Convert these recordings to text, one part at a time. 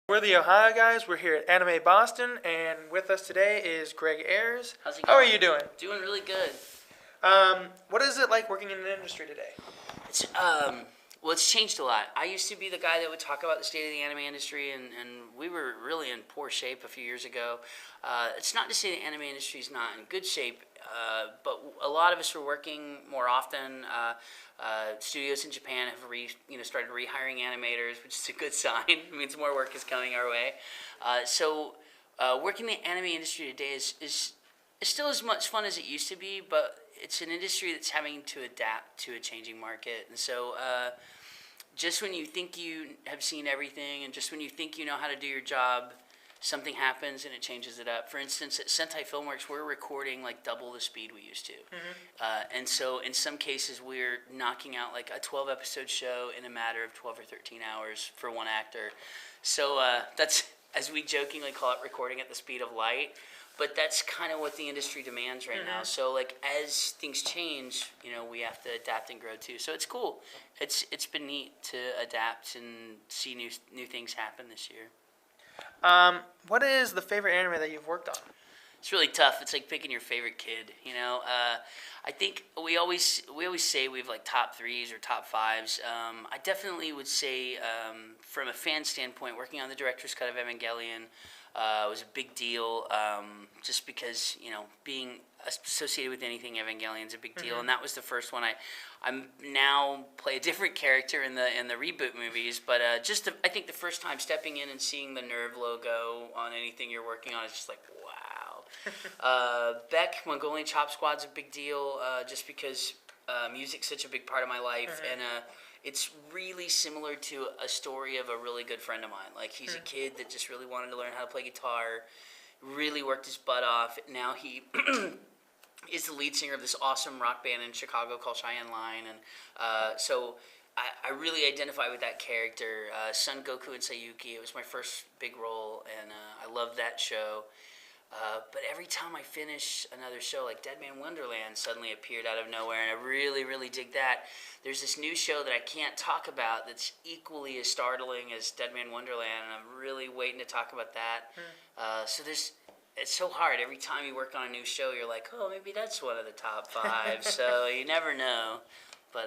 We're the Ohio guys. We're here at Anime Boston, and with us today is Greg Ayers. How's it How are going? you doing? Doing really good. What is it like working in the industry today? It's changed a lot. I used to be the guy that would talk about the state of the anime industry, and we were really in poor shape a few years ago. It's not to say the anime industry is not in good shape, but a lot of us are working more often. Studios in Japan have started rehiring animators, which is a good sign. It means more work is coming our way. Working in the anime industry today is still as much fun as it used to be, but it's an industry that's having to adapt to a changing market. And so just when you think you have seen everything and just when you think you know how to do your job, something happens and it changes it up. For instance, at Sentai Filmworks, we're recording like double the speed we used to. And so in some cases, we're knocking out like a 12-episode show in a matter of 12 or 13 hours for one actor. So that's, as we jokingly call it, recording at the speed of light. But that's kind of what the industry demands right now. So like as things change, we have to adapt and grow too. So it's cool. It's been neat to adapt and see new things happen this year. What is the favorite anime that you've worked on? It's really tough. It's like picking your favorite kid. I think we always say we have like top threes or top fives. I definitely would say from a fan standpoint, working on the director's cut of Evangelion was a big deal. Just because being associated with anything Evangelion is a big deal, and that was the first one. I'm now play a different character in the reboot movies, but I think the first time stepping in and seeing the Nerve logo on anything you're working on is just like wow. Beck Mongolian Chop Squad's a big deal, just because music's such a big part of my life, and it's really similar to a story of a really good friend of mine. Like he's a kid that just really wanted to learn how to play guitar, really worked his butt off. Now he is the lead singer of this awesome rock band in Chicago called Cheyenne Line, and so I really identify with that character. Son Goku and Sayuki, it was my first big role, and I love that show. But every time I finish another show, like Dead Man Wonderland suddenly appeared out of nowhere, and I really, really dig that. There's this new show that I can't talk about that's equally as startling as Dead Man Wonderland, and I'm really waiting to talk about that. It's so hard. Every time you work on a new show, you're like, oh, maybe that's one of the top five. So you never know. But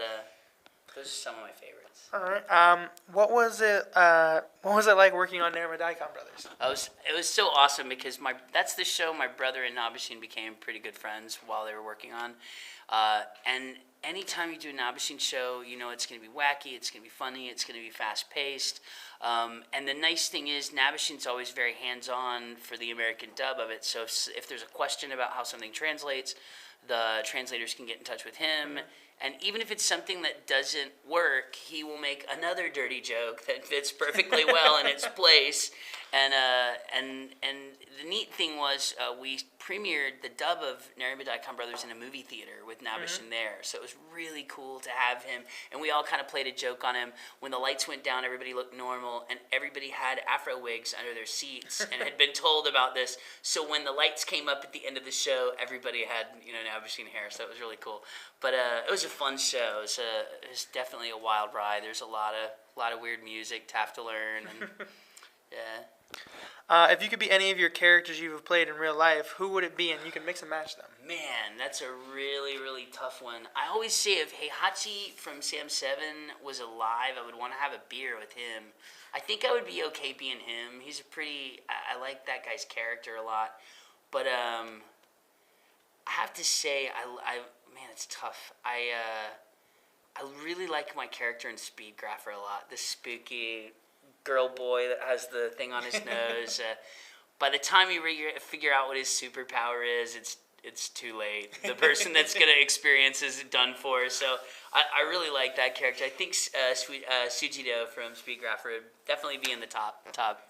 those are some of my favorites. All right. What was it like working on Daikon Brothers? It was so awesome because that's the show my brother and Nabashin became pretty good friends while they were working on. And anytime you do a Nabashin show, it's going to be wacky, it's going to be funny, it's going to be fast-paced. And the nice thing is Nabashin's always very hands-on for the American dub of it. So if there's a question about how something translates, the translators can get in touch with him. And even if it's something that doesn't work, he will make another dirty joke that fits perfectly well in its place. And the neat thing was we premiered the dub of Daikon Brothers in a movie theater with Nabashin there. So it was really cool to have him. And we all kind of played a joke on him. When the lights went down, everybody looked normal, and everybody had afro wigs under their seats and had been told about this. So when the lights came up at the end of the show, everybody had Nabashin hair. So it was really cool. But it was a fun show. It was definitely a wild ride. There's a lot of weird music to have to learn, and yeah. If you could be any of your characters you've played in real life, who would it be, and you can mix and match them? Man, that's a really, really tough one. I always say if Heihachi from Sam 7 was alive, I would want to have a beer with him. I think I would be okay being him. He's I like that guy's character a lot. But I have to say, man, it's tough. I really like my character in Speedgrapher a lot. This spooky girl boy that has the thing on his nose. By the time you figure out what his superpower is, it's too late. The person that's going to experience is done for. So I really like that character. I think Sujido from Speedgrapher would definitely be in the top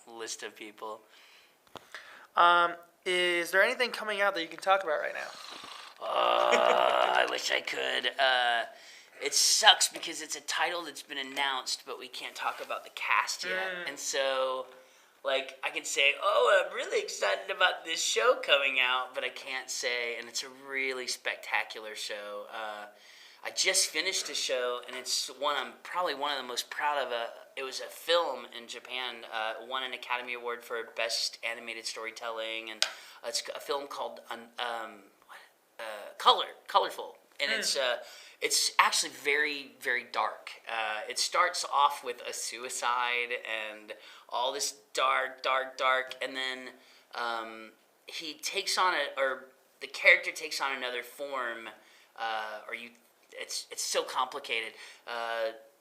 list of people. Is there anything coming out that you can talk about right now? I wish I could. It sucks because it's a title that's been announced, but we can't talk about the cast yet. And so, like, I can say, oh, I'm really excited about this show coming out, but I can't say, and it's a really spectacular show. I just finished a show, and it's one I'm probably one of the most proud of it was a film in Japan. Won an Academy Award for Best Animated Storytelling, and it's a film called Colorful, and it's actually very, very dark. It starts off with a suicide and all this dark, and then he takes on the character takes on another form, It's so complicated.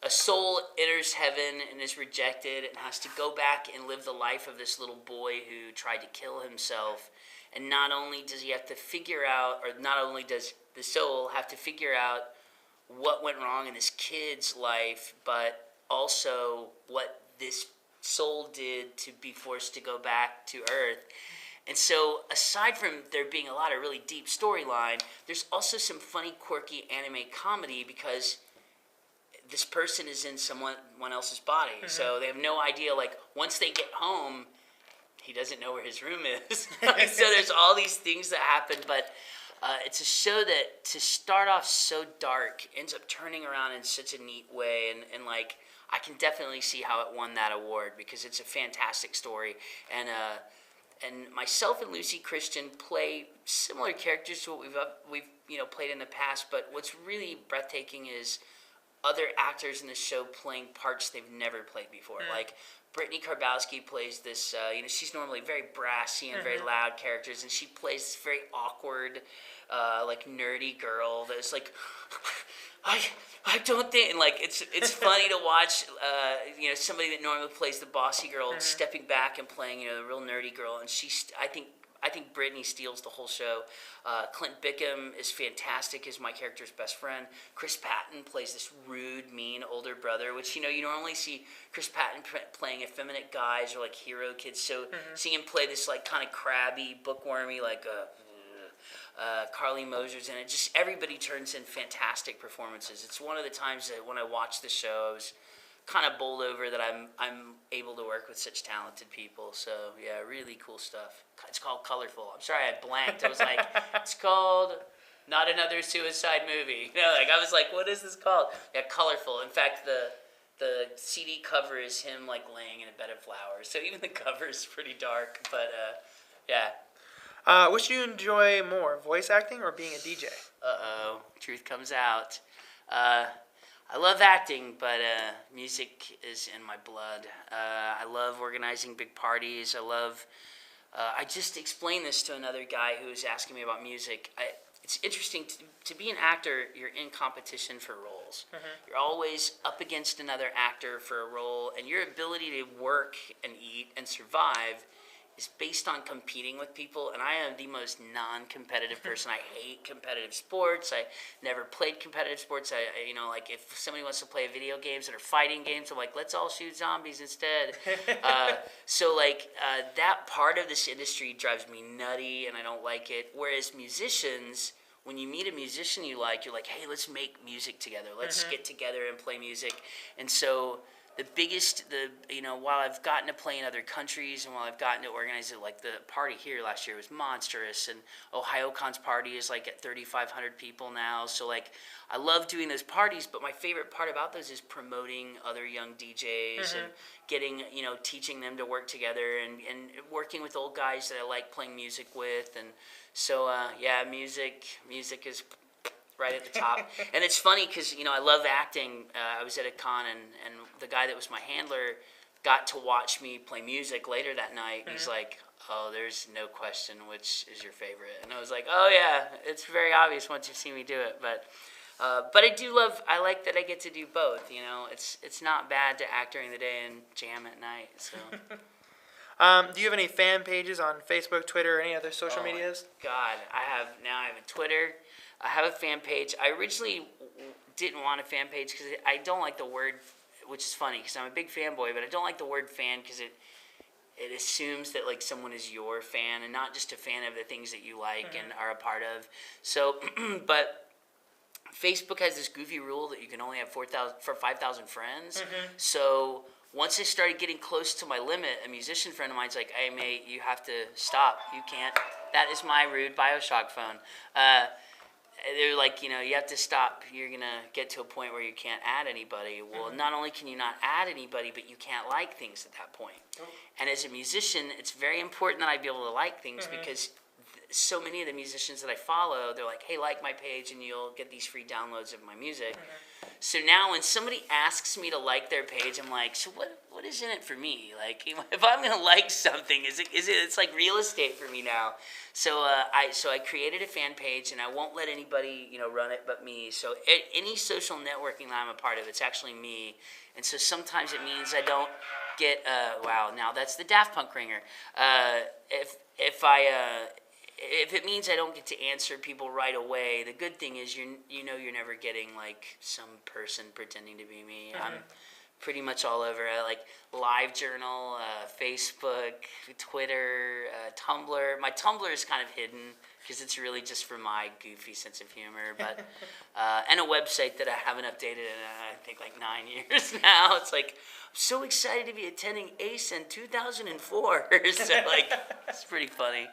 A soul enters heaven and is rejected and has to go back and live the life of this little boy who tried to kill himself. And not only does he have to figure out, or not only does the soul have to figure out what went wrong in this kid's life, but also what this soul did to be forced to go back to Earth. And so, aside from there being a lot of really deep storyline, there's also some funny, quirky anime comedy because this person is in someone else's body. Mm-hmm. So they have no idea, like, once they get home, he doesn't know where his room is. So there's all these things that happen, but it's a show that, to start off so dark, ends up turning around in such a neat way, and like, I can definitely see how it won that award because it's a fantastic story. And myself and Lucy Christian play similar characters to what we've played in the past. But what's really breathtaking is other actors in the show playing parts they've never played before. Mm. Like Brittany Karbowski plays this. She's normally very brassy and very loud characters, and she plays this very awkward, like nerdy girl that's like. I don't think, and like it's funny to watch somebody that normally plays the bossy girl stepping back and playing the real nerdy girl, and I think Brittany steals the whole show. Clint Bickham is fantastic as my character's best friend. Chris Patton plays this rude, mean older brother, which you normally see Chris Patton playing effeminate guys or like hero kids. So seeing him play this like kind of crabby, bookwormy like Carly Moser's in it. Just everybody turns in fantastic performances. It's one of the times that when I watched the show, I was kind of bowled over that I'm able to work with such talented people. So yeah, really cool stuff. It's called Colorful. I'm sorry I blanked. I was like, it's called Not Another Suicide Movie. I was like, what is this called? Yeah, Colorful. In fact, the CD cover is him like laying in a bed of flowers. So even the cover is pretty dark. But yeah. Which do you enjoy more, voice acting or being a DJ? Uh-oh, truth comes out. I love acting, but music is in my blood. I love organizing big parties. I just explained this to another guy who was asking me about music. It's interesting, to be an actor, you're in competition for roles. You're always up against another actor for a role, and your ability to work and eat and survive is based on competing with people, and I am the most non-competitive person. I hate competitive sports. I never played competitive sports. Like if somebody wants to play video games that are fighting games, I'm like, let's all shoot zombies instead. So that part of this industry drives me nutty, and I don't like it. Whereas musicians, when you meet a musician you're like, hey, let's make music together. Let's get together and play music. And so while I've gotten to play in other countries and while I've gotten to organize it, like the party here last year was monstrous, and OhioCon's party is like at 3,500 people now. So like I love doing those parties, but my favorite part about those is promoting other young DJs and getting, teaching them to work together and working with old guys that I like playing music with. And so, music is right at the top. And it's funny because, I love acting. I was at a con, and the guy that was my handler got to watch me play music later that night. He's like, oh, there's no question which is your favorite. And I was like, oh, yeah, it's very obvious once you've seen me do it. But I like that I get to do both, It's not bad to act during the day and jam at night, so... Do you have any fan pages on Facebook, Twitter, or any other social medias? God, I have a Twitter. I have a fan page. I originally didn't want a fan page because I don't like the word, which is funny because I'm a big fanboy, but I don't like the word fan because it assumes that like someone is your fan and not just a fan of the things that you like and are a part of. So, but Facebook has this goofy rule that you can only have 5,000 friends. So once I started getting close to my limit, a musician friend of mine's like, hey, mate, you have to stop. You can't. That is my rude Bioshock phone. they're like, you have to stop. You're going to get to a point where you can't add anybody. Well, not only can you not add anybody, but you can't like things at that point. And as a musician, it's very important that I be able to like things because so many of the musicians that I follow, they're like, hey, like my page and you'll get these free downloads of my music. So now when somebody asks me to like their page, I'm like, so what is in it for me? Like, if I'm going to like something, it's like real estate for me now. So I created a fan page, and I won't let anybody, run it but me. So any social networking that I'm a part of, it's actually me. And so sometimes it means I don't get, wow, now that's the Daft Punk ringer. If it means I don't get to answer people right away, the good thing is you're never getting like some person pretending to be me. I'm pretty much all over. I like LiveJournal, Facebook, Twitter, Tumblr. My Tumblr is kind of hidden because it's really just for my goofy sense of humor. But and a website that I haven't updated in I think like 9 years now. It's like I'm so excited to be attending ACE in 2004. So like it's pretty funny.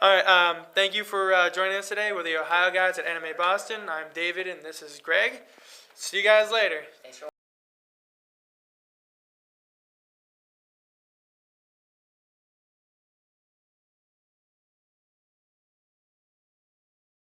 All right, thank you for joining us today. We're the Ohio guys at Anime Boston. I'm David, and this is Greg. See you guys later. Thanks for